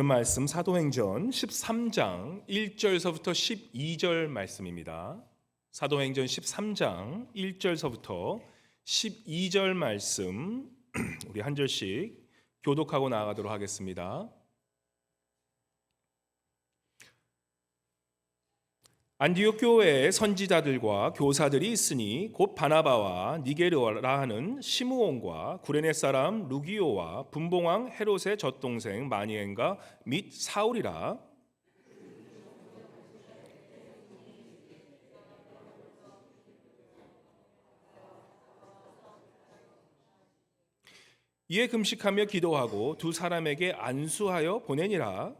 말씀 사도행전 13장 1절서부터 12절 말씀입니다. 사도행전 13장 1절서부터 12절 말씀 우리 한 절씩 교독하고 나아가도록 하겠습니다. 안디옥 교회에 선지자들과 교사들이 있으니 곧 바나바와 니게르라 하는 시므온과 구레네 사람 루기오와 분봉왕 헤롯의 젖동생 마니엔가 및 사울이라. 이에 금식하며 기도하고 두 사람에게 안수하여 보내니라.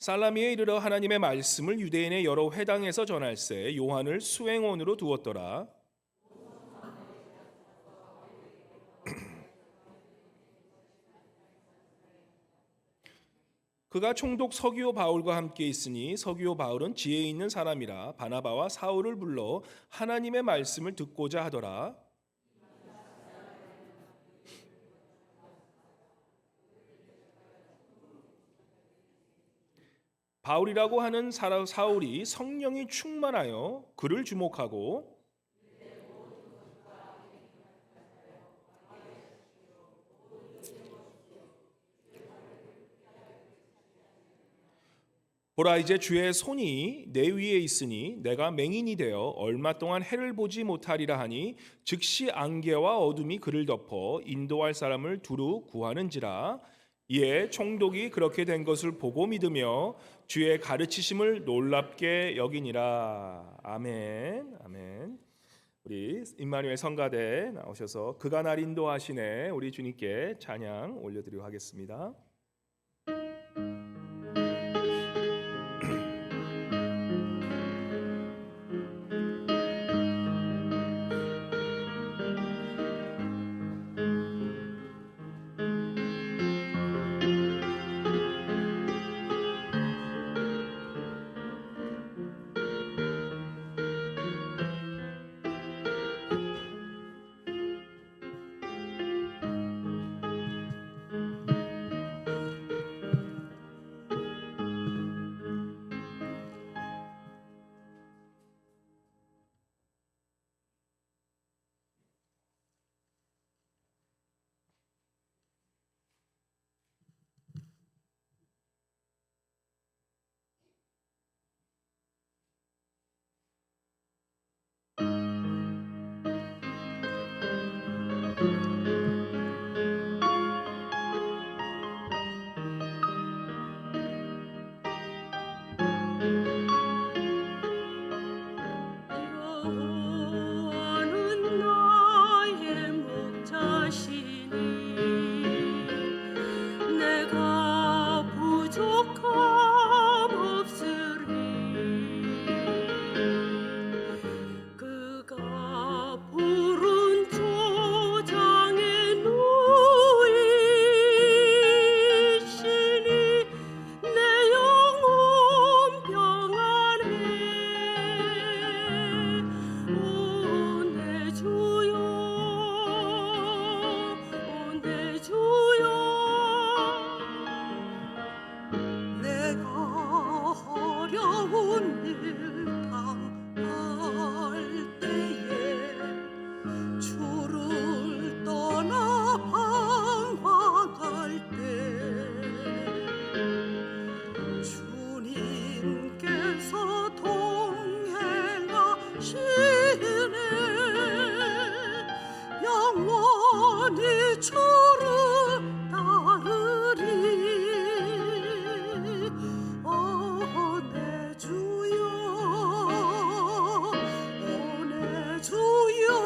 살라미에 이르러 하나님의 말씀을 유대인의 여러 회당에서 전할세 요한을 수행원으로 두었더라. 그가 총독 서기오 바울과 함께 있으니 서기오 바울은 지혜 있는 사람이라 바나바와 사울을 불러 하나님의 말씀을 듣고자 하더라. 바울이라고 하는 사울이 성령이 충만하여 그를 주목하고 보라 이제 주의 손이 내 위에 있으니 내가 맹인이 되어 얼마 동안 해를 보지 못하리라 하니 즉시 안개와 어둠이 그를 덮어 인도할 사람을 두루 구하는지라. 이에 총독이 그렇게 된 것을 보고 믿으며 주의 가르치심을 놀랍게 여기니라. 아멘. 아멘. 우리 임마누엘 성가대 나오셔서 그가 날 인도하시네 우리 주님께 찬양 올려드리고 하겠습니다. 주여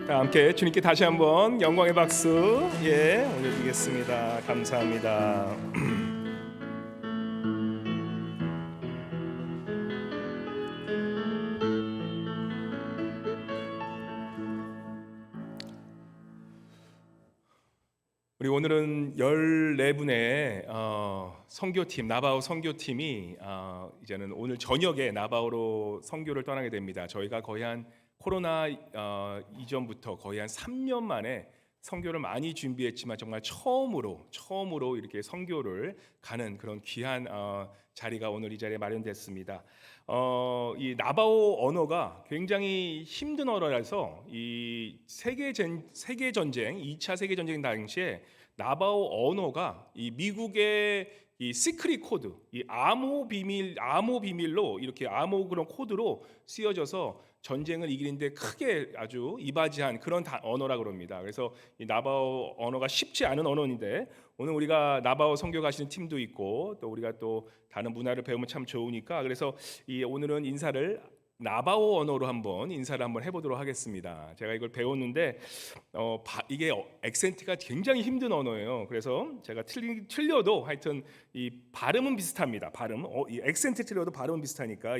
자, 함께 주님께 다시 한번 영광의 박수 올려드리겠습니다. 감사합니다. 우리 오늘은 14분의 선교팀, 나바오 선교팀이 이제는 오늘 저녁에 나바오로 선교를 떠나게 됩니다. 저희가 거의 한 코로나 이전부터 거의 한 3년 만에 선교를 많이 준비했지만 정말 처음으로 이렇게 선교를 가는 그런 귀한 자리가 오늘 이 자리에 마련됐습니다. 이 나바오 언어가 굉장히 힘든 언어라서 이 세계 전쟁, 2차 세계 전쟁 당시에 나바오 언어가 이 미국의 이 시크릿 코드, 이 암호 비밀로 이렇게 암호 그런 코드로 쓰여져서 전쟁을 이기는데 크게 아주 이바지한 그런 언어라 그럽니다. 그래서 이 나바오 언어가 쉽지 않은 언어인데 오늘 우리가 나바오 선교 가시는 팀도 있고 또 우리가 또 다른 문화를 배우면 참 좋으니까 그래서 오늘은 나바오 언어로 인사를 한번 해보도록 하겠습니다. 제가 이걸 배웠는데 이게 액센트가 굉장히 힘든 언어예요. 그래서 제가 틀려도 하여튼 이 발음은 비슷합니다. 이 액센트 틀려도 발음은 비슷하니까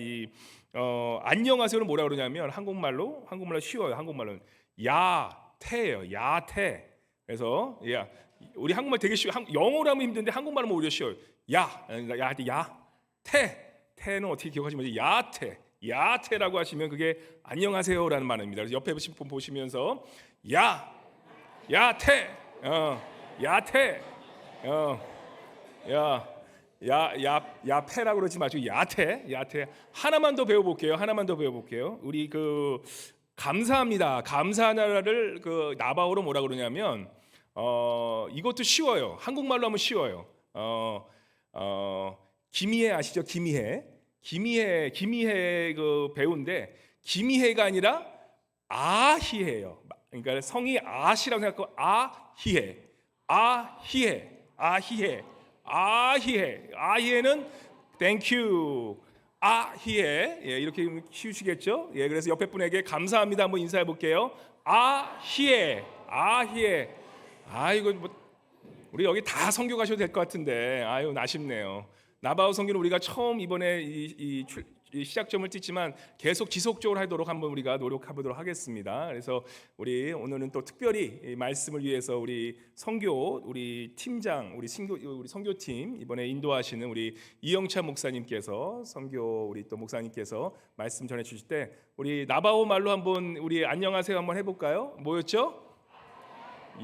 안녕하세요는 뭐라 그러냐면 한국말로 쉬워요. 한국말로는 야태예요. 야태. 그래서 우리 한국말 되게 쉬워. 영어로 하면 힘든데 한국말은 오히려 쉬워요. 태는 어떻게 기억하시면 돼요? 야태라고 하시면 그게 안녕하세요라는 말입니다. 그래서 옆에 분 보시면서 야태, 야태, 야패라고 그러지 마시고 야태. 하나만 더 배워볼게요. 우리 감사합니다. 감사하다를 나바오로 뭐라 그러냐면 이것도 쉬워요. 한국말로 하면 쉬워요. 김희애 아시죠? 김희애 배우인데 김희애가 아니라 아희애예요. 그러니까 성이 아시라고 생각하고 아희애는 땡큐. 아희애 이렇게 쉬우시겠죠? 그래서 옆에 분에게 감사합니다 한번 인사해 볼게요. 아희애. 이거 우리 여기 다 선교 가셔도 될 것 같은데 아쉽네요. 나바오 선교는 우리가 처음 이번에 이 시작점을 찍지만 계속 지속적으로 하도록 한번 우리가 노력해보도록 하겠습니다. 그래서 우리 오늘은 또 특별히 이 말씀을 위해서 우리 팀장, 우리 선교팀 이번에 인도하시는 우리 이영찬 목사님께서 우리 또 목사님께서 말씀 전해 주실 때 우리 나바오 말로 한번 우리 안녕하세요 한번 해볼까요? 뭐였죠?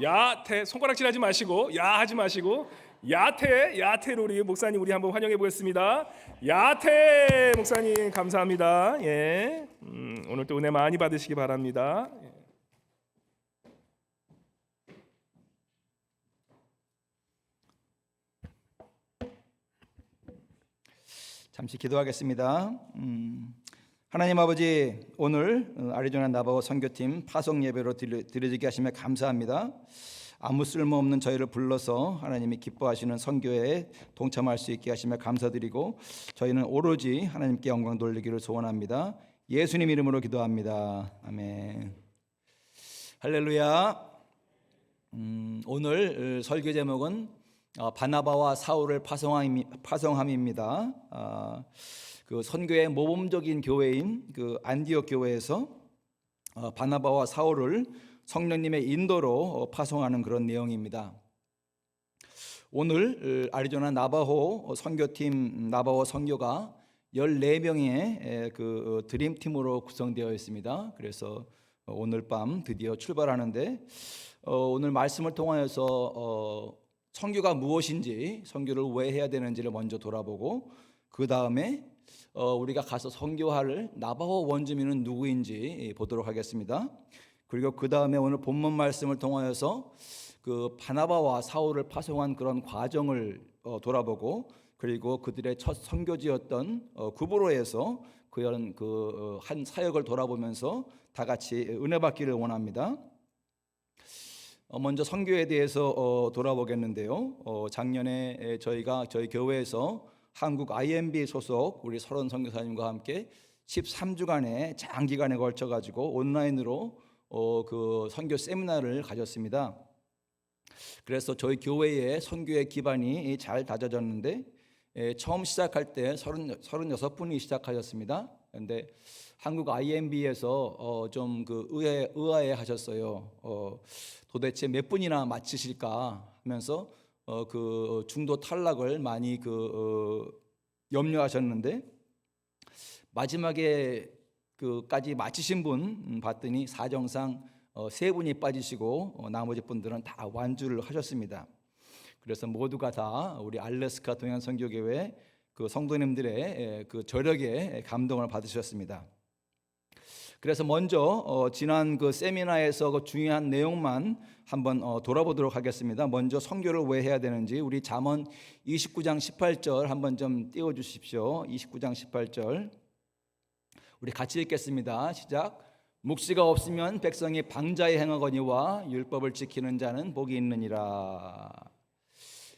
야태. 손가락질 하지 마시고 하지 마시고 야태로 우리 목사님 우리 한번 환영해 보겠습니다. 야태 목사님 감사합니다. 오늘 또 은혜 많이 받으시기 바랍니다. 잠시 기도하겠습니다. 하나님 아버지, 오늘 아리조나 나바오 선교팀 파송 예배로 드려지게 하시며 감사합니다. 아무 쓸모없는 저희를 불러서 하나님이 기뻐하시는 선교에 동참할 수 있게 하시며 감사드리고 저희는 오로지 하나님께 영광 돌리기를 소원합니다. 예수님 이름으로 기도합니다. 아멘. 할렐루야. 오늘 설교 제목은 바나바와 사울을 파송함입니다. 그 선교의 모범적인 교회인 그 안디옥 교회에서 바나바와 사울을 성령님의 인도로 파송하는 그런 내용입니다. 오늘 아리조나 나바호 선교팀 나바호 선교가 14명의 그 드림팀으로 구성되어 있습니다. 그래서 오늘 밤 드디어 출발하는데 오늘 말씀을 통하여서 선교가 무엇인지, 선교를 왜 해야 되는지를 먼저 돌아보고 그 다음에 우리가 가서 선교할 나바호 원주민은 누구인지 보도록 하겠습니다. 그리고 그 다음에 오늘 본문 말씀을 통하여서 그 바나바와 사울을 파송한 그런 과정을 돌아보고 그리고 그들의 첫 선교지였던 구브로에서 그런 한 사역을 돌아보면서 다 같이 은혜 받기를 원합니다. 먼저 선교에 대해서 돌아보겠는데요. 작년에 저희 교회에서 한국 IMB 소속 우리 서른 선교사님과 함께 13주간의 장기간에 걸쳐 가지고 온라인으로 그 선교 세미나를 가졌습니다. 그래서 저희 교회의 선교의 기반이 잘 다져졌는데 처음 시작할 때 36분이 시작하셨습니다. 그런데 한국 IMB에서 좀 그 의아해 하셨어요. 도대체 몇 분이나 마치실까 하면서 그 중도 탈락을 많이 염려하셨는데 마지막에 그까지 마치신 분 봤더니 사정상 세 분이 빠지시고 나머지 분들은 다 완주를 하셨습니다. 그래서 모두가 다 우리 알래스카 동양선교교회 그 성도님들의 그 저력에 감동을 받으셨습니다. 그래서 먼저 지난 그 세미나에서 그 중요한 내용만 한번 돌아보도록 하겠습니다. 먼저 선교를 왜 해야 되는지 우리 잠언 29장 18절 한번 좀 띄워 주십시오. 29장 18절 우리 같이 읽겠습니다. 시작. 묵시가 없으면 백성이 방자에 행하거니와 율법을 지키는 자는 복이 있느니라.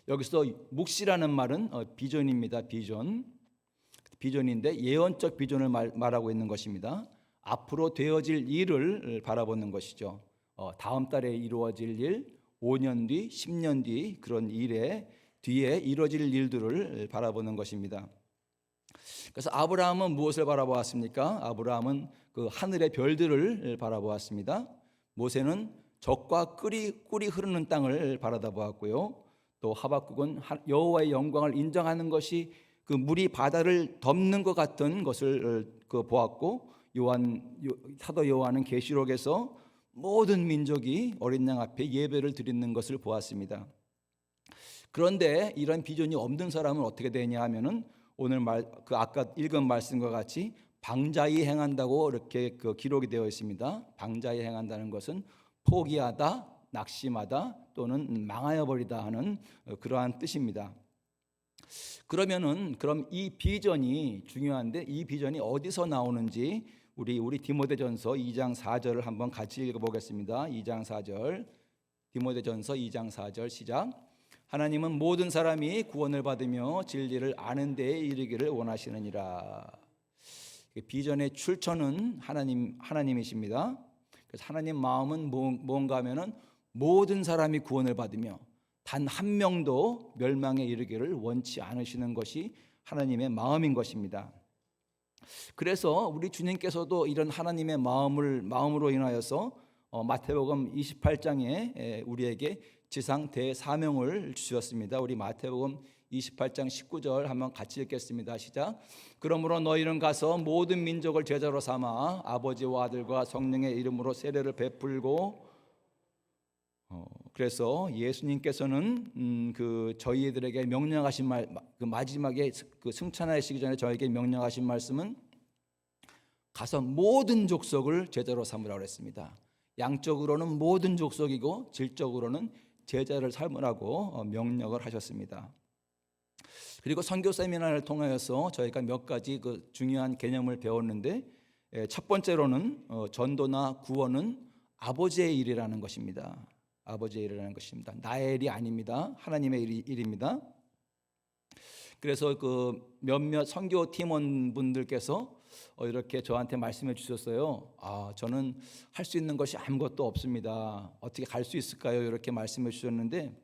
여기서 묵시라는 말은 비전입니다. 비전인데 예언적 비전을 말하고 있는 것입니다. 앞으로 되어질 일을 바라보는 것이죠. 다음 달에 이루어질 일, 5년 뒤, 10년 뒤 그런 일에 뒤에 이루어질 일들을 바라보는 것입니다. 그래서 아브라함은 무엇을 바라보았습니까? 아브라함은 그 하늘의 별들을 바라보았습니다. 모세는 적과 꿀이 흐르는 땅을 바라보았고요. 또 하박국은 여호와의 영광을 인정하는 것이 그 물이 바다를 덮는 것 같은 것을 보았고, 사도 요한은 계시록에서 모든 민족이 어린 양 앞에 예배를 드리는 것을 보았습니다. 그런데 이런 비전이 없는 사람은 어떻게 되냐 하면은 오늘 아까 읽은 말씀과 같이 방자히 행한다고 이렇게 기록이 되어 있습니다. 방자히 행한다는 것은 포기하다, 낙심하다 또는 망하여 버리다 하는 그러한 뜻입니다. 그럼 이 비전이 중요한데 이 비전이 어디서 나오는지 우리 디모데전서 2장 4절을 한번 같이 읽어보겠습니다. 2장 4절 디모데전서 2장 4절 시작. 하나님은 모든 사람이 구원을 받으며 진리를 아는 데에 이르기를 원하시느니라. 비전의 출처는 하나님이십니다. 그래서 하나님 마음은 뭔가 하면은 모든 사람이 구원을 받으며 단 한 명도 멸망에 이르기를 원치 않으시는 것이 하나님의 마음인 것입니다. 그래서 우리 주님께서도 이런 하나님의 마음으로 인하여서 마태복음 28장에 우리에게 지상 대사명을 주셨습니다. 우리 마태복음 28장 19절 한번 같이 읽겠습니다. 시작. 그러므로 너희는 가서 모든 민족을 제자로 삼아 아버지와 아들과 성령의 이름으로 세례를 베풀고 그래서 예수님께서는 저희들에게 명령하신 말 마지막에 승천하시기 전에 저에게 명령하신 말씀은 가서 모든 족속을 제자로 삼으라고 했습니다. 양적으로는 모든 족속이고 질적으로는 제자를 삼으라고 명령을 하셨습니다. 그리고 선교 세미나를 통하여서 저희가 몇 가지 중요한 개념을 배웠는데 첫 번째로는 전도나 구원은 아버지의 일이라는 것입니다. 아버지의 일이라는 것입니다. 나의 일이 아닙니다. 하나님의 일입니다. 그래서 몇몇 선교 팀원분들께서 이렇게 저한테 말씀해 주셨어요. 저는 할 수 있는 것이 아무것도 없습니다. 어떻게 갈 수 있을까요? 이렇게 말씀해 주셨는데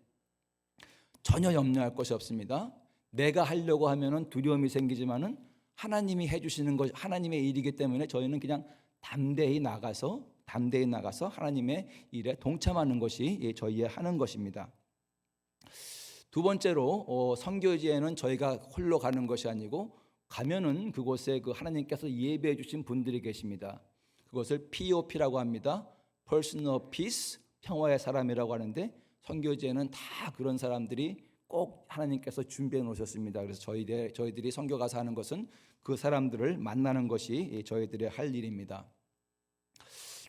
전혀 염려할 것이 없습니다. 내가 하려고 하면은 두려움이 생기지만은 하나님이 해주시는 것, 하나님의 일이기 때문에 저희는 그냥 담대히 나가서 하나님의 일에 동참하는 것이 저희의 하는 것입니다. 두 번째로 선교지에는 저희가 홀로 가는 것이 아니고 가면은 그곳에 하나님께서 예배해 주신 분들이 계십니다. 그것을 POP라고 합니다. Personal Peace, 평화의 사람이라고 하는데 선교지에는 다 그런 사람들이 꼭 하나님께서 준비해 놓으셨습니다. 그래서 저희들이 선교 가서 하는 것은 그 사람들을 만나는 것이 저희들의 할 일입니다.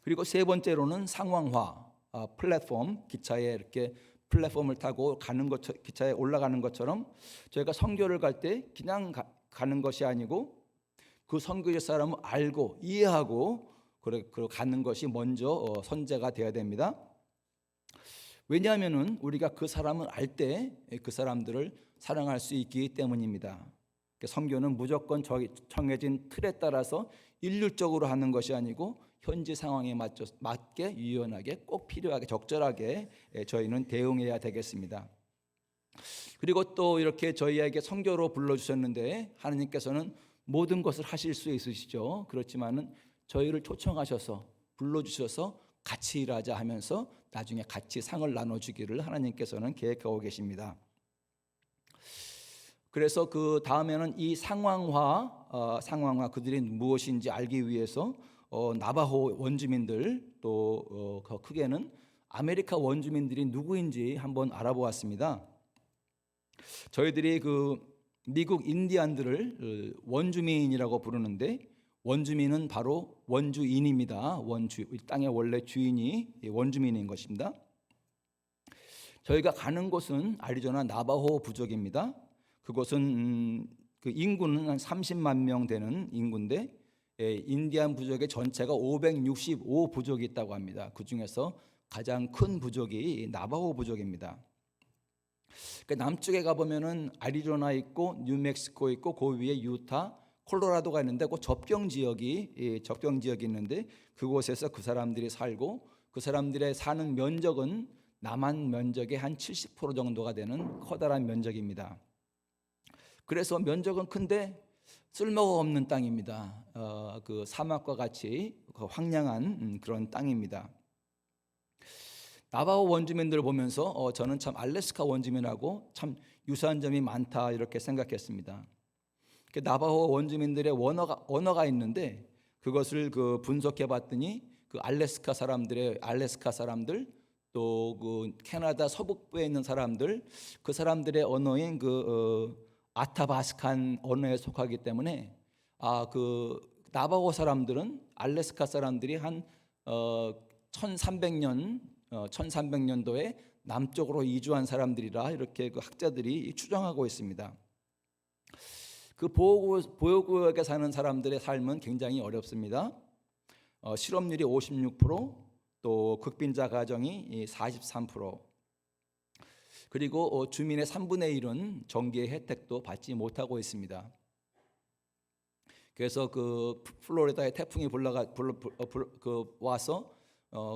그리고 세 번째로는 상황화, 플랫폼, 기차에 이렇게 플랫폼을 타고 가는 것, 기차에 올라가는 것처럼 저희가 선교를 갈 때 그냥 가는 것이 아니고 그 선교의 사람을 알고 이해하고 가는 것이 먼저 선제가 되어야 됩니다. 왜냐하면은 우리가 그 사람을 알 때 그 사람들을 사랑할 수 있기 때문입니다. 선교는 무조건 정해진 틀에 따라서 일률적으로 하는 것이 아니고 현지 상황에 맞게 유연하게 꼭 필요하게 적절하게 저희는 대응해야 되겠습니다. 그리고 또 이렇게 저희에게 선교로 불러주셨는데 하나님께서는 모든 것을 하실 수 있으시죠. 그렇지만은 저희를 초청하셔서 불러주셔서 같이 일하자 하면서 나중에 같이 상을 나눠주기를 하나님께서는 계획하고 계십니다. 그래서 그 다음에는 이 상황화 그들이 무엇인지 알기 위해서 나바호 원주민들 또 더 크게는 아메리카 원주민들이 누구인지 한번 알아보았습니다. 저희들이 그 미국 인디안들을 원주민이라고 부르는데 원주민은 바로 원주인입니다. 이 땅의 원래 주인이 원주민인 것입니다. 저희가 가는 곳은 아리조나 나바호 부족입니다. 그곳은 그 인구는 한 30만 명 되는 인구인데 인디안 부족의 전체가 565 부족이 있다고 합니다. 그 중에서 가장 큰 부족이 나바호 부족입니다. 남쪽에 가보면은 아리조나 있고 뉴멕시코 있고 그 위에 유타, 콜로라도가 있는데 그 접경 지역이 있는데 그곳에서 그 사람들이 살고 그 사람들의 사는 면적은 남한 면적의 한 70% 정도가 되는 커다란 면적입니다. 그래서 면적은 큰데 쓸모가 없는 땅입니다. 그 사막과 같이 황량한 그런 땅입니다. 나바호 원주민들을 보면서 저는 참 알래스카 원주민하고 참 유사한 점이 많다 이렇게 생각했습니다. 나바호 원주민들의 언어가 있는데 그것을 그 분석해 봤더니 그 알래스카 사람들 또 그 캐나다 서북부에 있는 사람들 그 사람들의 언어인 아타바스칸 언어에 속하기 때문에 그 나바호 사람들은 알래스카 사람들이 한 1300년도에 남쪽으로 이주한 사람들이라 이렇게 그 학자들이 추정하고 있습니다. 그 보호구역에 사는 사람들의 삶은 굉장히 어렵습니다. 실업률이 56%, 또 극빈자 가정이 43%, 그리고 주민의 3분의 1은 전기의 혜택도 받지 못하고 있습니다. 그래서 그 플로리다에 태풍이 와서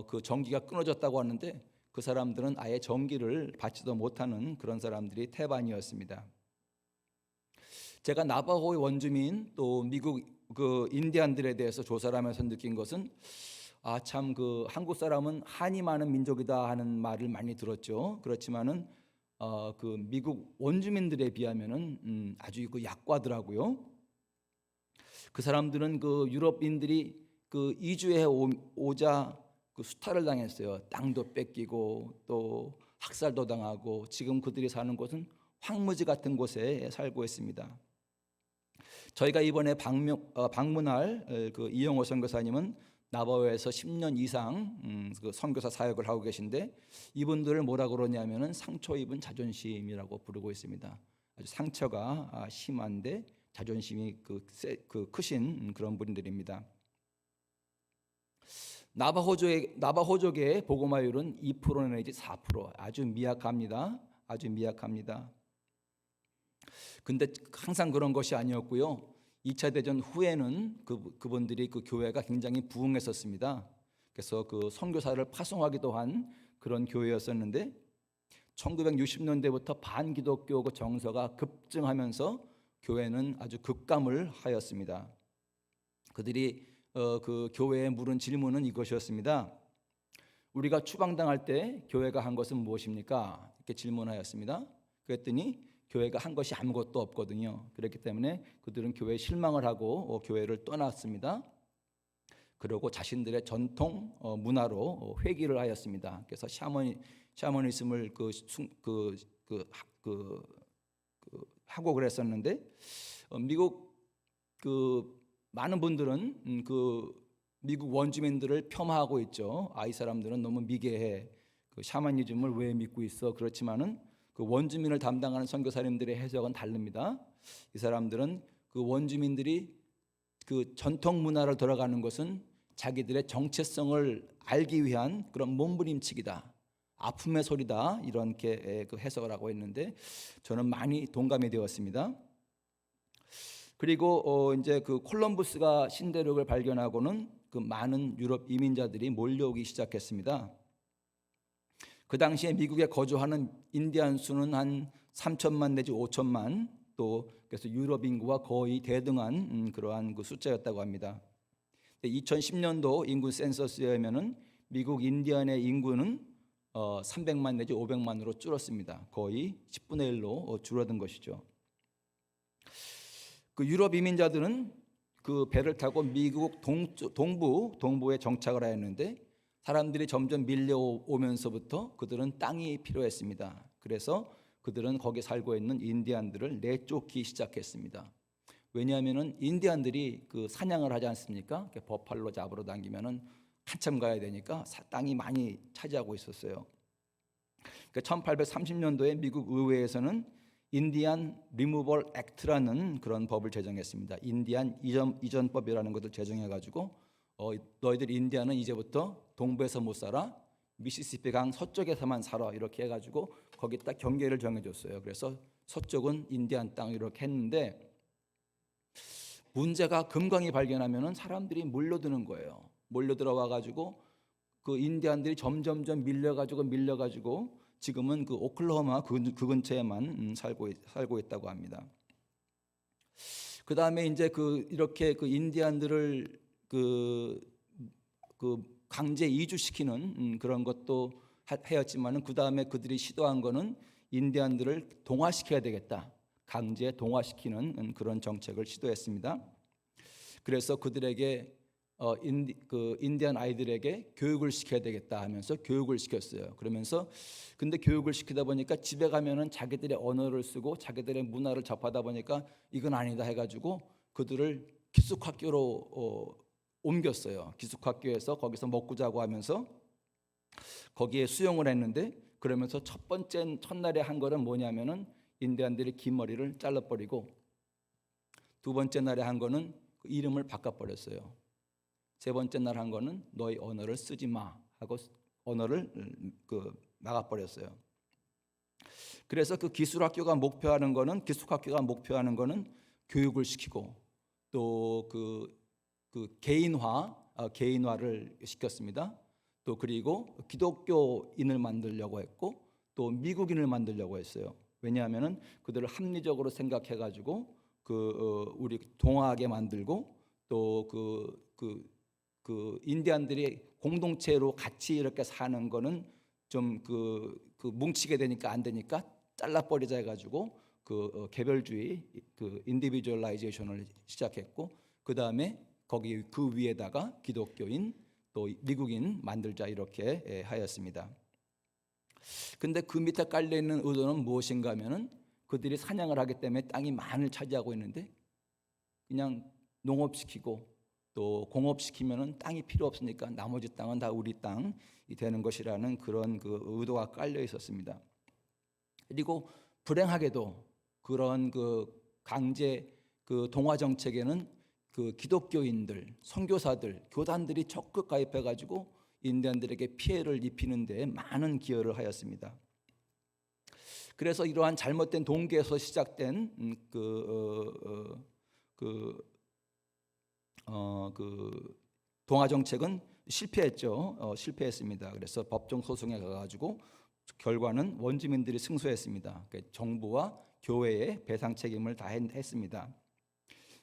그 전기가 끊어졌다고 하는데 그 사람들은 아예 전기를 받지도 못하는 그런 사람들이 태반이었습니다. 제가 나바호의 원주민 또 미국 그 인디안들에 대해서 조사를 하면서 느낀 것은 참 그 한국 사람은 한이 많은 민족이다 하는 말을 많이 들었죠. 그렇지만은 그 미국 원주민들에 비하면은 아주 그 약과더라고요. 그 사람들은 그 유럽인들이 그 이주해 오자 그 수탈을 당했어요. 땅도 뺏기고 또 학살도 당하고 지금 그들이 사는 곳은 황무지 같은 곳에 살고 있습니다. 저희가 이번에 방문할 그 이영호 선교사님은 나바호에서 10년 이상 그 선교사 사역을 하고 계신데 이분들을 뭐라 그러냐면은 상처 입은 자존심이라고 부르고 있습니다. 아주 상처가 심한데 자존심이 크신 그런 분들입니다. 나바호족의 복음화율은 2% 내지 4%, 아주 미약합니다. 아주 미약합니다. 근데 항상 그런 것이 아니었고요. 2차 대전 후에는 그분들이 그 교회가 굉장히 부흥했었습니다. 그래서 그 선교사를 파송하기도 한 그런 교회였었는데 1960년대부터 반기독교 그 정서가 급증하면서 교회는 아주 급감을 하였습니다. 그들이 그 교회에 물은 질문은 이것이었습니다. 우리가 추방당할 때 교회가 한 것은 무엇입니까? 이렇게 질문하였습니다. 그랬더니 교회가 한 것이 아무것도 없거든요. 그렇기 때문에 그들은 교회에 실망을 하고 교회를 떠났습니다. 그리고 자신들의 전통 문화로 회귀를 하였습니다. 그래서 샤머니즘을 하고 그랬었는데 미국 그 많은 분들은 그 미국 원주민들을 폄하하고 있죠. 이 사람들은 너무 미개해. 그 샤머니즘을 왜 믿고 있어? 그렇지만은 그 원주민을 담당하는 선교사님들의 해석은 다릅니다. 이 사람들은 그 원주민들이 그 전통 문화를 돌아가는 것은 자기들의 정체성을 알기 위한 그런 몸부림치기다, 아픔의 소리다, 이렇게 그 해석을 하고 있는데 저는 많이 동감이 되었습니다. 그리고 이제 그 콜럼부스가 신대륙을 발견하고는 그 많은 유럽 이민자들이 몰려오기 시작했습니다. 그 당시에 미국에 거주하는 인디안 수는 한 3천만 내지 5천만, 또 그래서 유럽 인구와 거의 대등한 그러한 그 숫자였다고 합니다. 2010년도 인구 센서스에 의하면은 미국 인디안의 인구는 300만 내지 500만으로 줄었습니다. 거의 10분의 1로 줄어든 것이죠. 그 유럽 이민자들은 그 배를 타고 미국 동부에 정착을 하였는데 사람들이 점점 밀려오면서부터 그들은 땅이 필요했습니다. 그래서 그들은 거기 살고 있는 인디안들을 내쫓기 시작했습니다. 왜냐하면은 인디안들이 그 사냥을 하지 않습니까? 버팔로 잡으러 다니면은 한참 가야 되니까 땅이 많이 차지하고 있었어요. 그러니까 1830년도에 미국 의회에서는 인디안 리무벌 액트라는 그런 법을 제정했습니다. 인디안 이전법이라는 것을 제정해가지고 너희들 인디안은 이제부터 동부에서 못 살아, 미시시피 강 서쪽에서만 살아, 이렇게 해가지고 거기다 경계를 정해줬어요. 그래서 서쪽은 인디안 땅 이렇게 했는데 문제가 금광이 발견하면은 사람들이 몰려드는 거예요. 몰려들어와 가지고 그 인디안들이 점점점 밀려가지고 지금은 그 오클라호마 그 근처에만 살고 있다고 합니다. 그 다음에 이제 이렇게 그 인디안들을 그 강제 이주시키는 그런 것도 하였지만은 그 다음에 그들이 시도한 거는 인디안들을 동화시켜야 되겠다. 강제 동화시키는 그런 정책을 시도했습니다. 그래서 그들에게 인디안 아이들에게 교육을 시켜야 되겠다 하면서 교육을 시켰어요. 그러면서 근데 교육을 시키다 보니까 집에 가면은 자기들의 언어를 쓰고 자기들의 문화를 접하다 보니까 이건 아니다 해가지고 그들을 기숙학교로 옮겼어요. 기숙학교에서 거기서 먹고 자고 하면서 거기에 수용을 했는데 그러면서 첫날에 한 거는 뭐냐면은 인디안들이 긴 머리를 잘라버리고 두 번째 날에 한 거는 그 이름을 바꿔버렸어요. 세 번째 날 한 거는 너희 언어를 쓰지 마 하고 언어를 막아버렸어요. 그래서 그 기숙학교가 목표하는 거는 교육을 시키고 또 개인화를 시켰습니다. 또 그리고 기독교인을 만들려고 했고 또 미국인을 만들려고 했어요. 왜냐하면은 그들을 합리적으로 생각해가지고 우리 동화하게 만들고 또 인디안들이 공동체로 같이 이렇게 사는 거는 좀 뭉치게 되니까 안 되니까 잘라버리자 해가지고 개별주의 인디비주얼라이제이션을 시작했고 그 다음에 거기 그 위에다가 기독교인 또 미국인 만들자 이렇게 하였습니다. 근데 그 밑에 깔려 있는 의도는 무엇인가 하면은 그들이 사냥을 하기 때문에 땅이 많이 차지하고 있는데 그냥 농업시키고 또 공업시키면은 땅이 필요 없으니까 나머지 땅은 다 우리 땅이 되는 것이라는 그런 의도가 깔려 있었습니다. 그리고 불행하게도 그런 강제 동화 정책에는 기독교인들, 선교사들, 교단들이 적극 가입해가지고 인디안들에게 피해를 입히는 데 많은 기여를 하였습니다. 그래서 이러한 잘못된 동기에서 시작된 동화 정책은 실패했죠. 실패했습니다. 그래서 법정 소송에 가가지고 결과는 원주민들이 승소했습니다. 그러니까 정부와 교회의 배상 책임을 다 했습니다.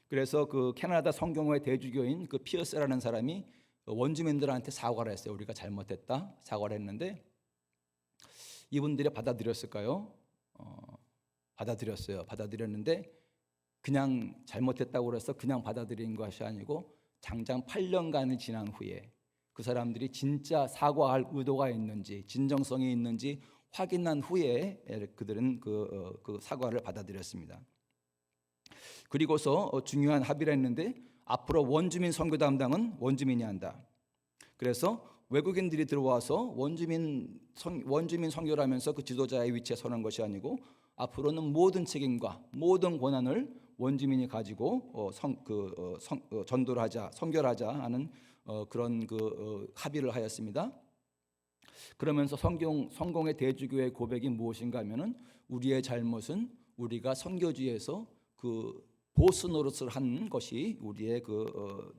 그래서 캐나다 성경회 대주교인 피어스라는 사람이 원주민들한테 사과를 했어요. 우리가 잘못했다 사과를 했는데 이분들이 받아들였을까요? 받아들였어요. 받아들였는데 그냥 잘못했다고 해서 그냥 받아들인 것이 아니고 장장 8년간이 지난 후에 그 사람들이 진짜 사과할 의도가 있는지 진정성이 있는지 확인한 후에 그들은 그 사과를 받아들였습니다. 그리고서 중요한 합의를 했는데 앞으로 원주민 선교 담당은 원주민이 한다. 그래서 외국인들이 들어와서 원주민 선교를 하면서 그 지도자의 위치에 서는 것이 아니고 앞으로는 모든 책임과 모든 권한을 원주민이 가지고 전도를 하자, 선교를 하자 하는 그런 합의를 하였습니다. 그러면서 성공의 대주교의 고백이 무엇인가 하면은 우리의 잘못은 우리가 선교지에서 보스 노릇을 한 것이 우리의 그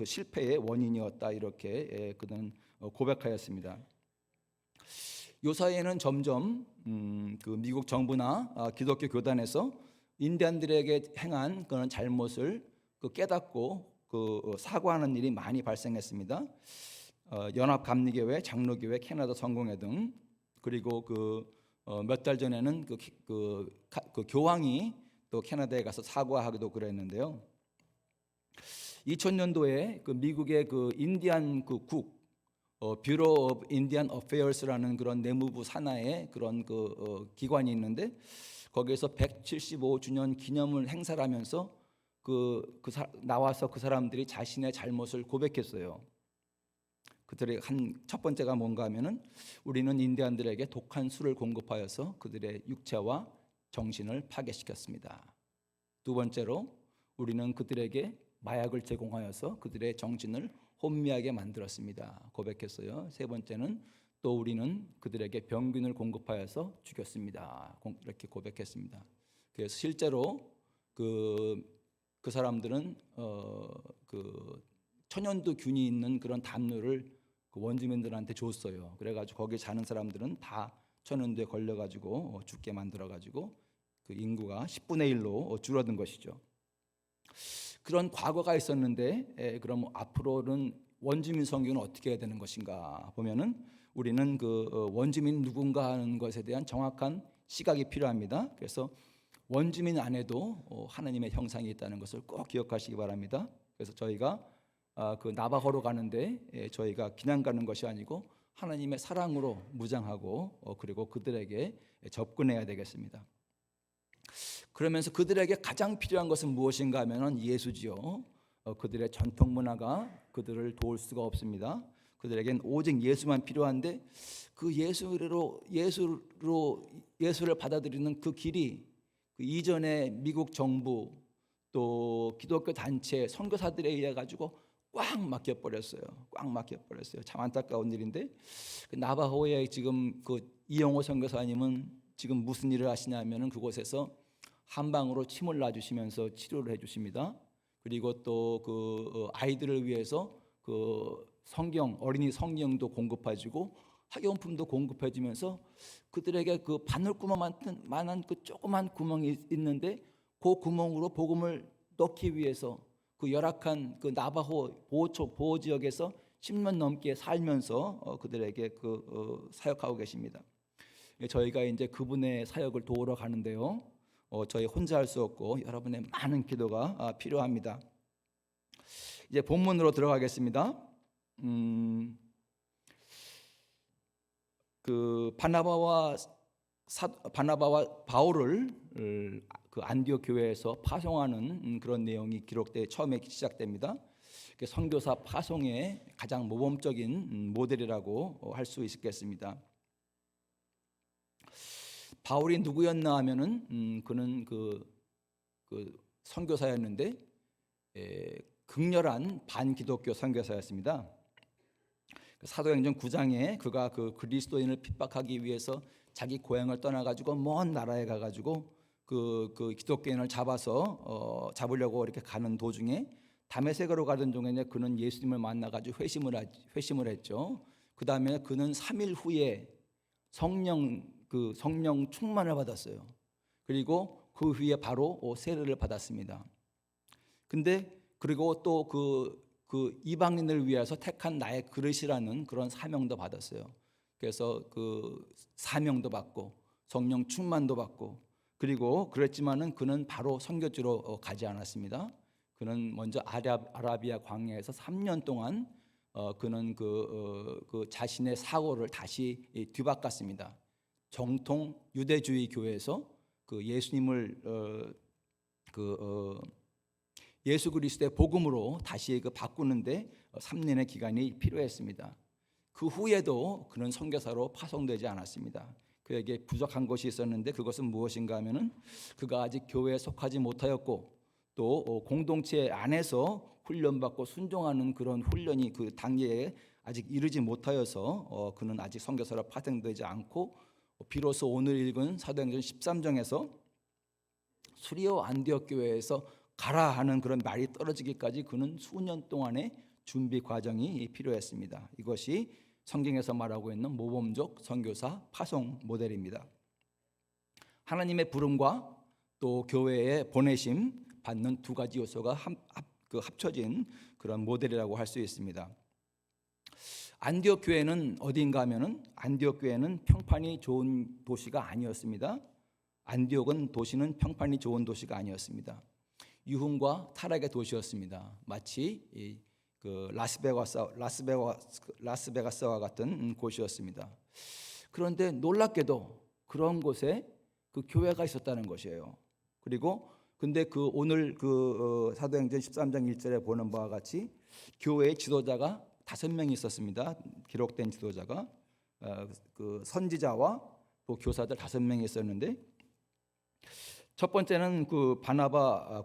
실패의 원인이었다 이렇게 그는 고백하였습니다. 요 사이에는 점점 그 미국 정부나 기독교 교단에서 인디안들에게 행한 그런 잘못을 깨닫고 사과하는 일이 많이 발생했습니다. 연합감리교회, 장로교회, 캐나다 성공회 등 그리고 몇 달 전에는 그 교황이 또 캐나다에 가서 사과하기도 그랬는데요. 2000년도에 그 미국의 그 인디안 뷰로 오브 인디안 어페어스라는 그런 내무부 산하의 그런 기관이 있는데 거기에서 175주년 기념을 행사를 하면서 나와서 그 사람들이 자신의 잘못을 고백했어요. 그들의 첫 번째가 뭔가 하면은 우리는 인디안들에게 독한 술을 공급하여서 그들의 육체와 정신을 파괴시켰습니다. 두 번째로 우리는 그들에게 마약을 제공하여서 그들의 정신을 혼미하게 만들었습니다. 고백했어요. 세 번째는 또 우리는 그들에게 병균을 공급하여서 죽였습니다. 이렇게 고백했습니다. 그래서 실제로 그 사람들은 그 천연두 균이 있는 그런 담요를 그 원주민들한테 줬어요. 그래가지고 거기 사는 사람들은 다 천연두에 걸려가지고 죽게 만들어가지고 그 인구가 10분의 1로 줄어든 것이죠. 그런 과거가 있었는데 그럼 앞으로는 원주민 선교는 어떻게 해야 되는 것인가 보면은 우리는 그 원주민 누군가 하는 것에 대한 정확한 시각이 필요합니다. 그래서 원주민 안에도 하나님의 형상이 있다는 것을 꼭 기억하시기 바랍니다. 그래서 저희가 그 나바호로 가는데 저희가 그냥 가는 것이 아니고 하나님의 사랑으로 무장하고 그리고 그들에게 접근해야 되겠습니다. 그러면서 그들에게 가장 필요한 것은 무엇인가 하면은 예수지요. 그들의 전통 문화가 그들을 도울 수가 없습니다. 그들에겐 오직 예수만 필요한데 그 예수를 받아들이는 그 길이 그 이전에 미국 정부 또 기독교 단체 선교사들에 의해 가지고 꽉 막혀 버렸어요. 꽉 막혀 버렸어요. 참 안타까운 일인데 그 나바호에 지금 그 이영호 선교사님은 지금 무슨 일을 하시냐면은 그곳에서 한방으로 침을 놔주시면서 치료를 해주십니다. 그리고 또 그 아이들을 위해서 그 어린이 성경도 공급해주고 학용품도 공급해주면서 그들에게 그 바늘구멍만한 그 조그만 구멍이 있는데 그 구멍으로 복음을 넣기 위해서 그 열악한 그 나바호 보호 지역에서 10년 넘게 살면서 그들에게 사역하고 계십니다. 저희가 이제 그분의 사역을 도우러 가는데요. 저희 혼자 할 수 없고 여러분의 많은 기도가 필요합니다. 이제 본문으로 들어가겠습니다. 그 바나바와 바울을 그 안디옥 교회에서 파송하는 그런 내용이 처음에 시작됩니다. 선교사 파송의 가장 모범적인 모델이라고 할 수 있겠습니다. 바울이 누구였나 하면은 그는 그 선교사였는데 극렬한 반기독교 선교사였습니다. 사도행전 9장에 그가 그 그리스도인을 핍박하기 위해서 자기 고향을 떠나가지고 먼 나라에 가가지고 그 기독교인을 잡으려고 이렇게 가는 도중에 다메섹으로 가던 중에 그는 예수님을 만나가지고 회심을 했죠. 그 다음에 그는 3일 후에 성령 충만을 받았어요. 그리고 그 후에 바로 세례를 받았습니다. 그리고 또 그 이방인을 위해서 택한 나의 그릇이라는 그런 사명도 받았어요. 그래서 그 사명도 받고 성령 충만도 받고 그리고 그랬지만은 그는 바로 선교지로 가지 않았습니다. 그는 먼저 아라비아 광야에서 3년 동안 그는 그 자신의 사고를 다시 뒤바꿨습니다. 정통 유대주의 교회에서 그 예수님을 예수 그리스도의 복음으로 다시 바꾸는데 3년의 기간이 필요했습니다. 그 후에도 그는 선교사로 파송되지 않았습니다. 그에게 부족한 것이 있었는데 그것은 무엇인가 하면은 그가 아직 교회에 속하지 못하였고 또 공동체 안에서 훈련받고 순종하는 그런 훈련이 그 단계에 아직 이르지 못하여서 그는 아직 선교사로 파송되지 않고 비로소 오늘 읽은 사도행전 13장에서 수리오 안디옥 교회에서 가라 하는 그런 말이 떨어지기까지 그는 수년 동안의 준비 과정이 필요했습니다. 이것이 성경에서 말하고 있는 모범적 선교사 파송 모델입니다. 하나님의 부름과 또 교회의 보내심 받는 두 가지 요소가 합쳐진 그런 모델이라고 할 수 있습니다. 안디옥 교회는 어디인가 하면은 안디옥 교회는 평판이 좋은 도시가 아니었습니다. 안디옥은 도시는 평판이 좋은 도시가 아니었습니다. 유흥과 타락의 도시였습니다. 마치 그 라스베가스와 같은 곳이었습니다. 그런데 놀랍게도 그런 곳에 그 교회가 있었다는 것이에요. 그리고 근데 그 오늘 사도행전 13장 1절에 보는 바와 같이 교회의 지도자가 5명이 있었습니다. 기록된 지도자가 그 선지자와 또 교사들 5명이 있었는데 첫 번째는 그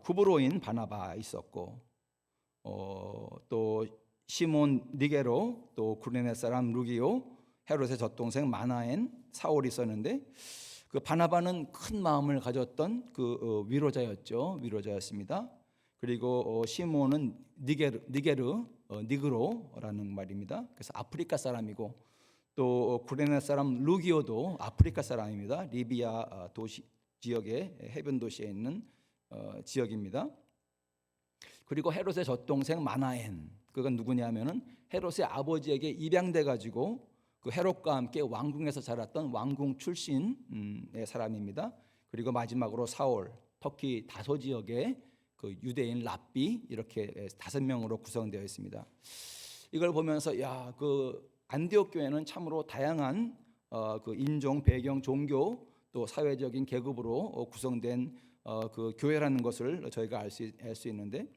구브로인 바나바 있었고 또 시몬 니게로 또 구레네 사람 루기오 헤롯의 젖동생 마나엔 사울이 있었는데 그 바나바는 큰 마음을 가졌던 그 위로자였습니다. 그리고 시몬은 니그로라는 말입니다. 그래서 아프리카 사람이고 또 구레네 사람 루기오도 아프리카 사람입니다. 리비아 도시 지역의 해변 도시에 있는 지역입니다. 그리고 헤롯의 젖동생 마나엔 그건 누구냐면은 헤롯의 아버지에게 입양돼 가지고 그 헤롯과 함께 왕궁에서 자랐던 왕궁 출신의 사람입니다. 그리고 마지막으로 사울, 터키 다소 지역의 그 유대인 랍비 이렇게 5명으로 구성되어 있습니다. 이걸 보면서 그 안디옥 교회는 참으로 다양한 그 인종, 배경, 종교 또 사회적인 계급으로 구성된 그 교회라는 것을 저희가 알 수 있는데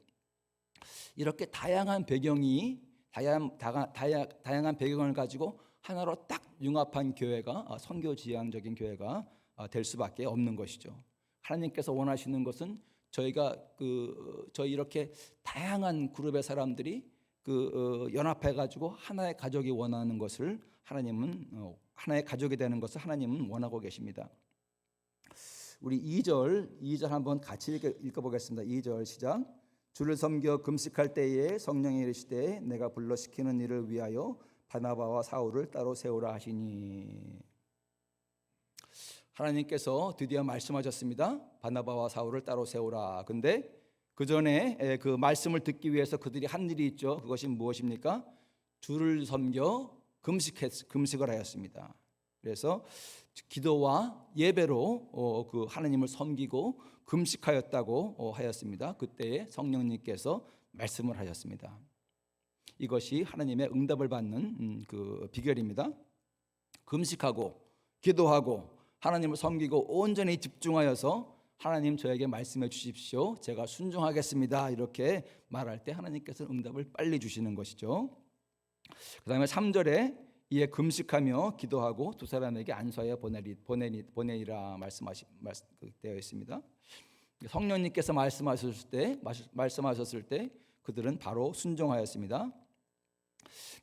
이렇게 다양한 배경이 다양한 배경을 가지고 하나로 딱 융합한 교회가 선교지향적인 교회가 될 수밖에 없는 것이죠. 하나님께서 원하시는 것은 저희 이렇게 다양한 그룹의 사람들이 연합해 가지고 하나의 가족이 원하는 것을 하나의 가족이 되는 것을 하나님은 원하고 계십니다. 우리 2절 한번 같이 읽어보겠습니다. 2절 시작. 주를 섬겨 금식할 때에 성령이 이르시되 내가 불러 시키는 일을 위하여 바나바와 사울을 따로 세우라 하시니. 하나님께서 드디어 말씀하셨습니다. 바나바와 사울을 따로 세우라. 근데 그 전에 그 말씀을 듣기 위해서 그들이 한 일이 있죠. 그것이 무엇입니까? 주를 섬겨 금식을 하였습니다. 그래서 기도와 예배로 그 하나님을 섬기고 금식하였다고 하였습니다. 그때에 성령님께서 말씀을 하셨습니다. 이것이 하나님의 응답을 받는 그 비결입니다. 금식하고 기도하고 하나님을 섬기고 온전히 집중하여서 하나님 저에게 말씀해 주십시오. 제가 순종하겠습니다. 이렇게 말할 때 하나님께서 응답을 빨리 주시는 것이죠. 그 다음에 3절에 이에 금식하며 기도하고 두 사람에게 안수하여 보내리라 되어 있습니다. 성령님께서 말씀하셨을 때 그들은 바로 순종하였습니다.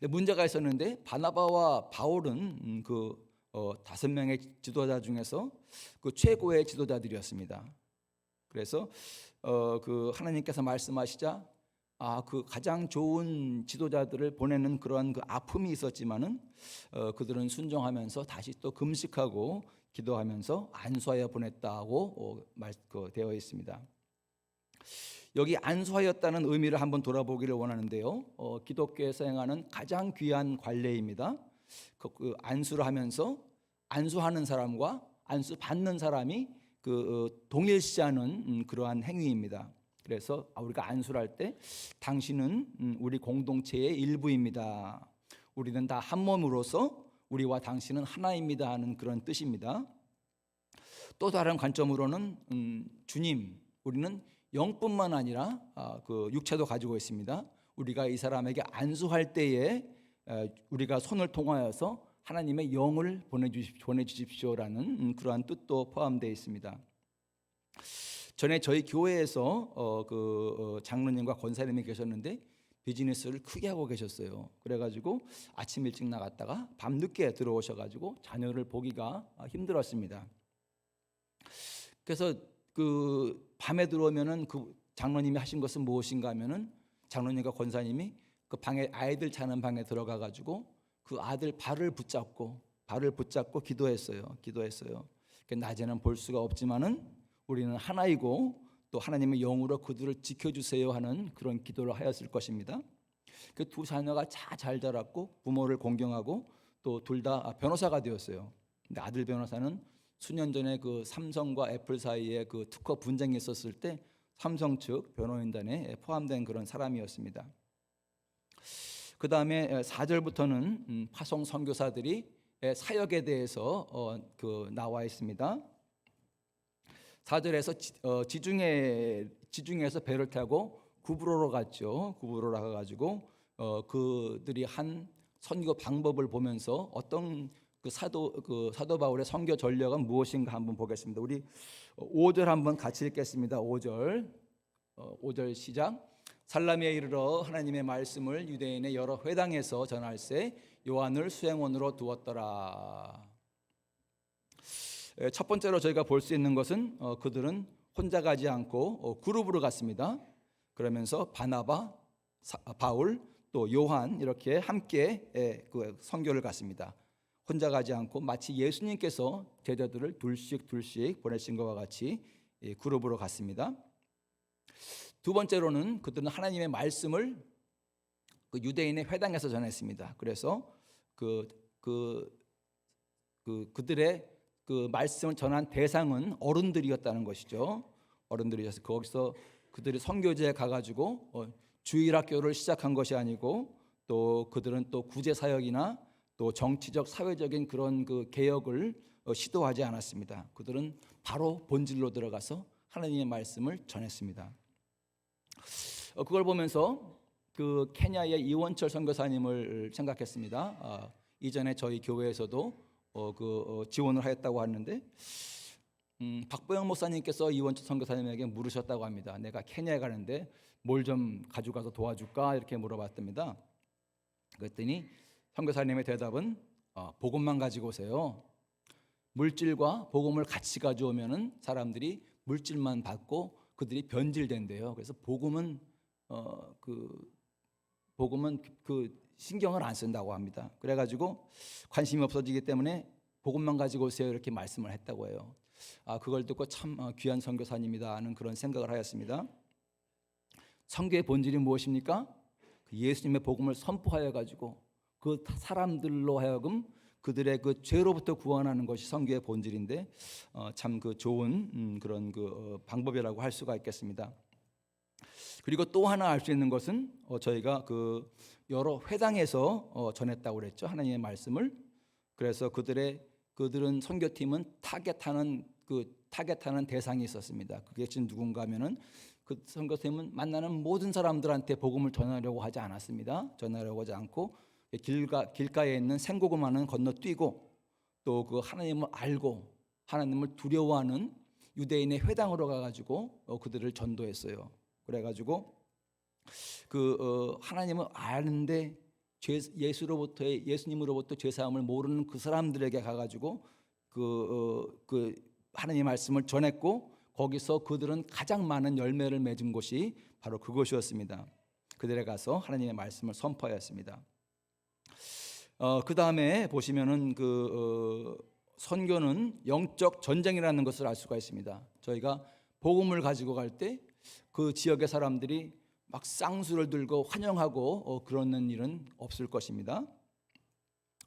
문제가 있었는데 바나바와 바울은 그 5명의 지도자 중에서 그 최고의 지도자들이었습니다. 그래서 그 하나님께서 말씀하시자 그 가장 좋은 지도자들을 보내는 그런 그 아픔이 있었지만은 그들은 순종하면서 다시 또 금식하고 기도하면서 안수하여 보냈다고 되어 있습니다. 여기 안수하였다는 의미를 한번 돌아보기를 원하는데요. 기독교에서 행하는 가장 귀한 관례입니다. 그 안수를 하면서 안수하는 사람과 안수 받는 사람이 동일시하는 그러한 행위입니다. 그래서 우리가 안수를 할 때 당신은 우리 공동체의 일부입니다. 우리는 다 한 몸으로서 우리와 당신은 하나입니다 하는 그런 뜻입니다. 또 다른 관점으로는 주님, 우리는 영뿐만 아니라 그 육체도 가지고 있습니다. 우리가 이 사람에게 안수할 때에 우리가 손을 통하여서 하나님의 영을 보내주십시오라는 그러한 뜻도 포함되어 있습니다. 전에 저희 교회에서 장로님과 권사님이 계셨는데 비즈니스를 크게 하고 계셨어요. 그래가지고 아침 일찍 나갔다가 밤 늦게 들어오셔가지고 자녀를 보기가 힘들었습니다. 그래서 그 밤에 들어오면은 그 장로님이 하신 것은 무엇인가 하면은 장로님과 권사님이 그 방에 아이들 자는 방에 들어가 가지고 그 아들 발을 붙잡고 기도했어요. 그 낮에는 볼 수가 없지만은 우리는 하나이고 또 하나님의 영으로 그들을 지켜주세요 하는 그런 기도를 하였을 것입니다. 그 두 자녀가 잘 자랐고 부모를 공경하고 또 둘 다 변호사가 되었어요. 근데 아들 변호사는 수년 전에 그 삼성과 애플 사이에 그 특허 분쟁이 있었을 때 삼성 측 변호인단에 포함된 그런 사람이었습니다. 그 다음에 4절부터는 파송 선교사들이 사역에 대해서 나와 있습니다. 4절에서 지중해에서 배를 타고 구브로로 갔죠. 구브로로 가가지고 그들이 한 선교 방법을 보면서 어떤 그 사도 바울의 선교 전략은 무엇인가 한번 보겠습니다. 우리 5절 한번 같이 읽겠습니다. 5절 시작. 살라미에 이르러 하나님의 말씀을 유대인의 여러 회당에서 전할세 요한을 수행원으로 두었더라. 첫 번째로 저희가 볼 수 있는 것은 그들은 혼자 가지 않고 그룹으로 갔습니다. 그러면서 바나바, 바울, 또 요한 이렇게 함께 그 선교를 갔습니다. 혼자 가지 않고 마치 예수님께서 제자들을 둘씩 보내신 것과 같이 그룹으로 갔습니다. 두 번째로는 그들은 하나님의 말씀을 그 유대인의 회당에서 전했습니다. 그래서 그들의 그 말씀을 전한 대상은 어른들이었다는 것이죠. 어른들이어서 거기서 그들이 선교지에 가가지고 주일학교를 시작한 것이 아니고 또 그들은 또 구제 사역이나 또 정치적 사회적인 그런 그 개혁을 시도하지 않았습니다. 그들은 바로 본질로 들어가서 하나님의 말씀을 전했습니다. 그걸 보면서 그 케냐의 이원철 선교사님을 생각했습니다. 이전에 저희 교회에서도 지원을 하였다고 하는데 박보영 목사님께서 이원철 선교사님에게 물으셨다고 합니다. 내가 케냐에 가는데 뭘 좀 가져가서 도와줄까 이렇게 물어봤답니다. 그랬더니 선교사님의 대답은 복음만 가지고 오세요. 물질과 복음을 같이 가져오면은 사람들이 물질만 받고 그들이 변질된대요. 그래서 복음은 신경을 안 쓴다고 합니다. 그래가지고 관심이 없어지기 때문에 복음만 가지고 오세요 이렇게 말씀을 했다고 해요. 그걸 듣고 참 귀한 선교사님이다 하는 그런 생각을 하였습니다. 선교의 본질이 무엇입니까? 예수님의 복음을 선포하여 가지고 그 사람들로 하여금 그들의 그 죄로부터 구원하는 것이 선교의 본질인데 참 그 좋은 그런 그 방법이라고 할 수가 있겠습니다. 그리고 또 하나 알 수 있는 것은 저희가 그 여러 회당에서 전했다고 그랬죠. 하나님의 말씀을. 그래서 그들은 선교팀은 타겟하는 대상이 있었습니다. 그게 지금 누군가 하면은 그 선교팀은 만나는 모든 사람들한테 복음을 전하려고 하지 않았습니다. 전하려고 하지 않고 길가에 있는 생고구마는 건너뛰고 또 그 하나님을 알고 하나님을 두려워하는 유대인의 회당으로 가가지고 그들을 전도했어요. 그래가지고 하나님을 아는데 예수님으로부터 죄 사함을 모르는 그 사람들에게 가가지고 하나님의 말씀을 전했고 거기서 그들은 가장 많은 열매를 맺은 곳이 바로 그것이었습니다. 그들에 가서 하나님의 말씀을 선포하였습니다. 그 다음에 보시면은 선교는 영적 전쟁이라는 것을 알 수가 있습니다. 저희가 복음을 가지고 갈 때 그 지역의 사람들이 막 쌍수를 들고 환영하고 그러는 일은 없을 것입니다.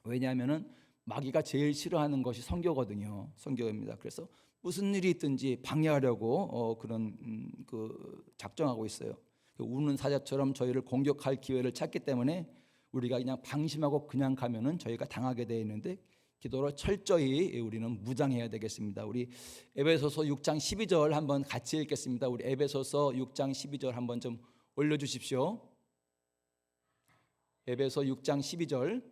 왜냐하면은 마귀가 제일 싫어하는 것이 선교거든요. 선교입니다. 그래서 무슨 일이 있든지 방해하려고 작정하고 있어요. 우는 사자처럼 저희를 공격할 기회를 찾기 때문에 우리가 그냥 방심하고 그냥 가면은 저희가 당하게 되어 있는데 기도로 철저히 우리는 무장해야 되겠습니다. 우리 에베소서 6장 12절 한번 같이 읽겠습니다. 우리 에베소서 6장 12절 한번 좀 올려주십시오. 에베소 6장 12절.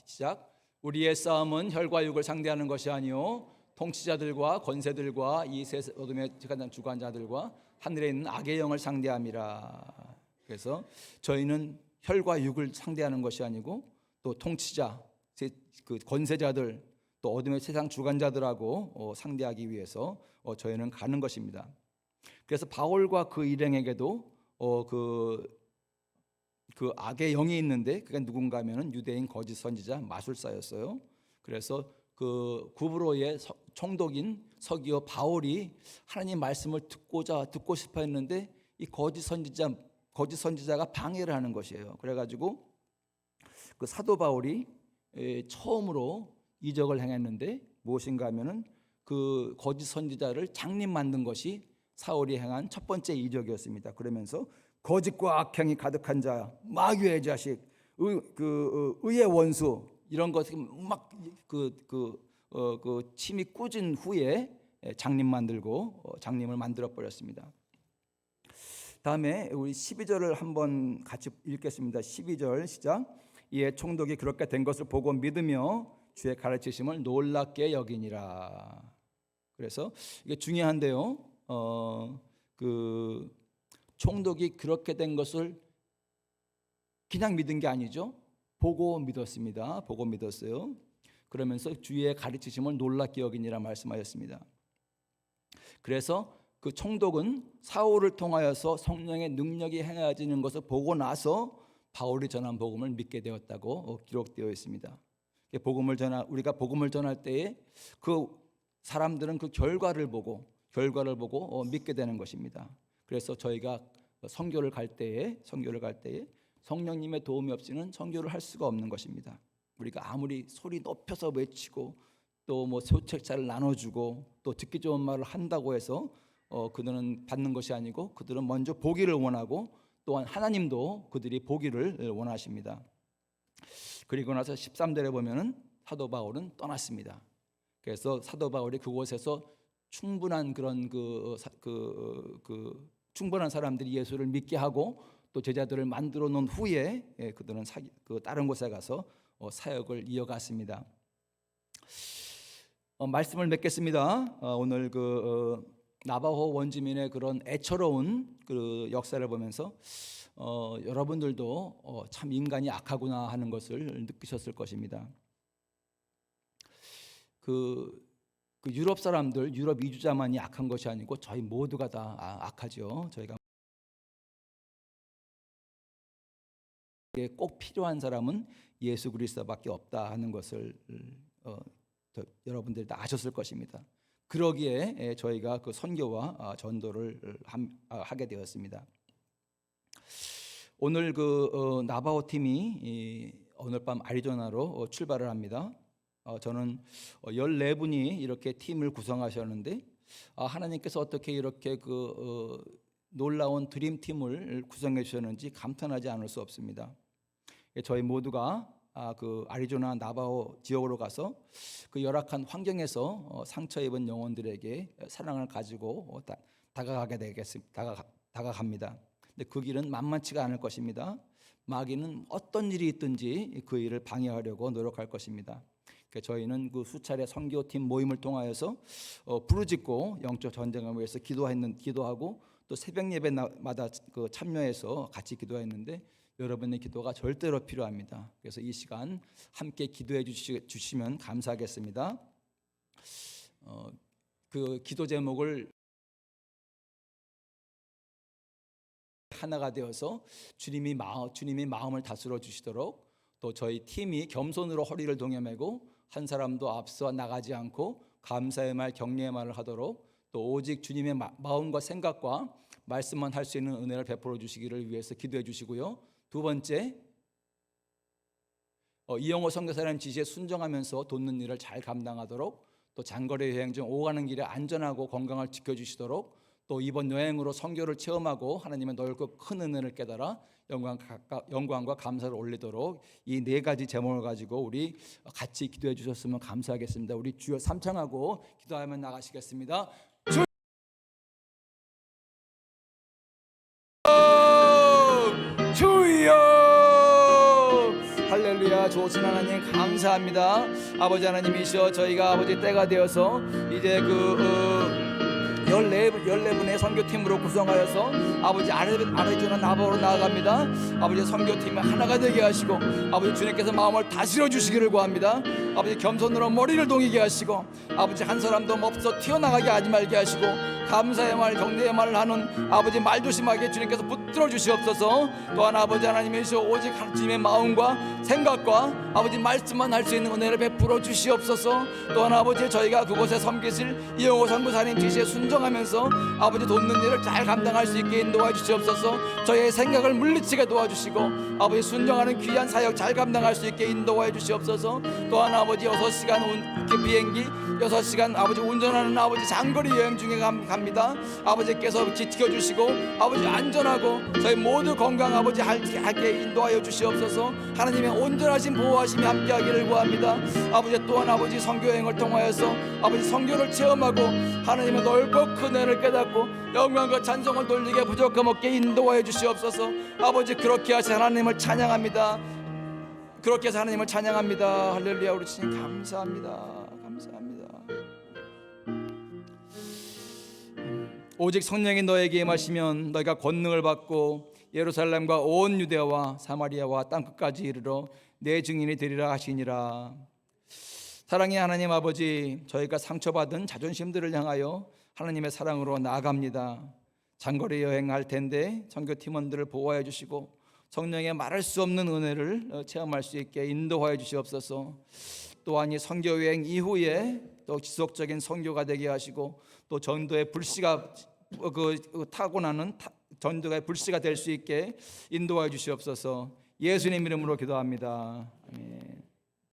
시작. 우리의 싸움은 혈과 육을 상대하는 것이 아니요 통치자들과 권세들과 이 세 어둠의 주관자들과 하늘에 있는 악의 영을 상대함이라. 그래서 저희는 혈과 육을 상대하는 것이 아니고 또 통치자, 그 권세자들, 또 어둠의 세상 주관자들하고 상대하기 위해서 저희는 가는 것입니다. 그래서 바울과 그 일행에게도 그 악의 영이 있는데 그게 누군가 하면은 유대인 거짓 선지자 마술사였어요. 그래서 그 구브로의 총독인 서기오 바울이 하나님 말씀을 듣고 싶어 했는데 이 거짓 선지자가 방해를 하는 것이에요. 그래가지고 그 사도 바울이 처음으로 이적을 행했는데 무엇인가 하면은 그 거짓 선지자를 장님 만든 것이 사울이 행한 첫 번째 이적이었습니다. 그러면서 거짓과 악행이 가득한 자, 마귀의 자식, 의의 원수 이런 것이 막 침이 꾸진 후에 장님을 만들어 버렸습니다. 다음에 우리 12절을 한번 같이 읽겠습니다. 12절 시작. 이에 총독이 그렇게 된 것을 보고 믿으며 주의 가르치심을 놀랍게 여기니라. 그래서 이게 중요한데요. 그 총독이 그렇게 된 것을 그냥 믿은 게 아니죠. 보고 믿었습니다. 보고 믿었어요. 그러면서 주의 가르치심을 놀랍게 여기니라 말씀하셨습니다. 그래서 그 총독은 사울을 통하여서 성령의 능력이 행해지는 것을 보고 나서 바울이 전한 복음을 믿게 되었다고 기록되어 있습니다. 우리가 복음을 전할 때에 그 사람들은 그 결과를 보고 믿게 되는 것입니다. 그래서 저희가 선교를 갈 때에 성령님의 도움이 없이는 선교를 할 수가 없는 것입니다. 우리가 아무리 소리 높여서 외치고 또 뭐 소책자를 나눠주고 또 듣기 좋은 말을 한다고 해서 그들은 받는 것이 아니고 그들은 먼저 보기를 원하고 또한 하나님도 그들이 보기를 원하십니다. 그리고 나서 13절에 보면은 사도 바울은 떠났습니다. 그래서 사도 바울이 그곳에서 충분한 그런 충분한 사람들이 예수를 믿게 하고 또 제자들을 만들어 놓은 후에 그들은 다른 곳에 가서 사역을 이어갔습니다. 말씀을 맺겠습니다. 오늘 나바호 원주민의 그런 애처로운 그 역사를 보면서 여러분들도 참 인간이 악하구나 하는 것을 느끼셨을 것입니다. 그 유럽 사람들, 유럽 이주자만이 악한 것이 아니고 저희 모두가 다 악하죠. 저희가 꼭 필요한 사람은 예수 그리스도밖에 없다 하는 것을 여러분들이 다 아셨을 것입니다. 그러기에 저희가 그 선교와 전도를 하게 되었습니다. 오늘 나바호 팀이 오늘 밤 애리조나로 출발을 합니다. 저는 14분이 이렇게 팀을 구성하셨는데 하나님께서 어떻게 이렇게 놀라운 드림팀을 구성해 주셨는지 감탄하지 않을 수 없습니다. 저희 모두가 그 애리조나 나바호 지역으로 가서 그 열악한 환경에서 상처 입은 영혼들에게 사랑을 가지고 다가갑니다. 근데 그 길은 만만치가 않을 것입니다. 마귀는 어떤 일이 있든지 그 일을 방해하려고 노력할 것입니다. 저희는 그 수차례 선교팀 모임을 통하여서 부르짖고 영적 전쟁을 위해서 기도하고 또 새벽 예배마다 참여해서 같이 기도했는데 여러분의 기도가 절대로 필요합니다. 그래서 이 시간 함께 기도해 주시면 감사하겠습니다. 그 기도 제목을 하나가 되어서 주님이 마음을 다스려 주시도록 또 저희 팀이 겸손으로 허리를 동여매고 한 사람도 앞서 나가지 않고 감사의 말 격려의 말을 하도록 또 오직 주님의 마음과 생각과 말씀만 할 수 있는 은혜를 베풀어 주시기를 위해서 기도해 주시고요. 두 번째, 이영호 선교사님 지시에 순종하면서 돕는 일을 잘 감당하도록 또 장거리 여행 중 오가는 길에 안전하고 건강을 지켜주시도록 또 이번 여행으로 선교를 체험하고 하나님의 넓고 큰 은혜를 깨달아 영광과 감사를 올리도록 이 네 가지 제목을 가지고 우리 같이 기도해 주셨으면 감사하겠습니다. 우리 주여 삼창하고 기도하며 나가시겠습니다. 주여 할렐루야. 좋으신 하나님 감사합니다. 아버지 하나님이시여 저희가 아버지 때가 되어서 이제 14분의 선교팀으로 구성하여서 아버지 아래주나 나바오로 나아갑니다. 아버지 선교팀이 하나가 되게 하시고 아버지 주님께서 마음을 다스려 주시기를 구합니다. 아버지 겸손으로 머리를 동이게 하시고 아버지 한 사람도 없어 튀어나가게 하지 말게 하시고 감사의 말 경배의 말을 하는 아버지 말조심하게 주님께서 붙들어 주시옵소서. 또한 아버지 하나님이시여 오직 하나님의 마음과 생각과 아버지 말씀만 할 수 있는 은혜를 베풀어 주시옵소서. 또한 아버지 저희가 그곳에 섬기실 이영호 선교사님 지시에 순종하면서 아버지 돕는 일을 잘 감당할 수 있게 인도해 주시옵소서. 저희의 생각을 물리치게 도와주시고 아버지 순종하는 귀한 사역 잘 감당할 수 있게 인도해 주시옵소서. 또한 아버지 6시간 비행기 6시간 아버지 운전하는 아버지 장거리 여행 중에 갑니다. 아버지께서 지켜주시고 아버지 안전하고 저희 모두 건강 아버지 하게 인도하여 주시옵소서. 하나님의 온전하신 보호하심이 함께하기를 구합니다. 아버지 또한 아버지 선교여행을 통하여서 아버지 선교를 체험하고 하나님의 넓고 큰 은혜를 깨닫고 영광과 찬송을 돌리게 부족함 없게 인도하여 주시옵소서. 아버지 그렇게 하신 하나님을 찬양합니다. 그렇게 해서 하나님을 찬양합니다. 할렐루야. 우리 주님 감사합니다. 감사합니다. 오직 성령이 너에게 임하시면 너희가 권능을 받고 예루살렘과 온 유대와 사마리아와 땅끝까지 이르러 내 증인이 되리라 하시니라. 사랑의 하나님 아버지, 저희가 상처받은 자존심들을 향하여 하나님의 사랑으로 나아갑니다. 장거리 여행할 텐데 선교팀원들을 보호해 주시고 성령의 말할 수 없는 은혜를 체험할 수 있게 인도하여 주시옵소서. 또한 이 선교 여행 이후에 또 지속적인 선교가 되게 하시고 또 전도의 불씨가 타고나는 전도의 불씨가 될 수 있게 인도하여 주시옵소서. 예수님 이름으로 기도합니다. 아멘.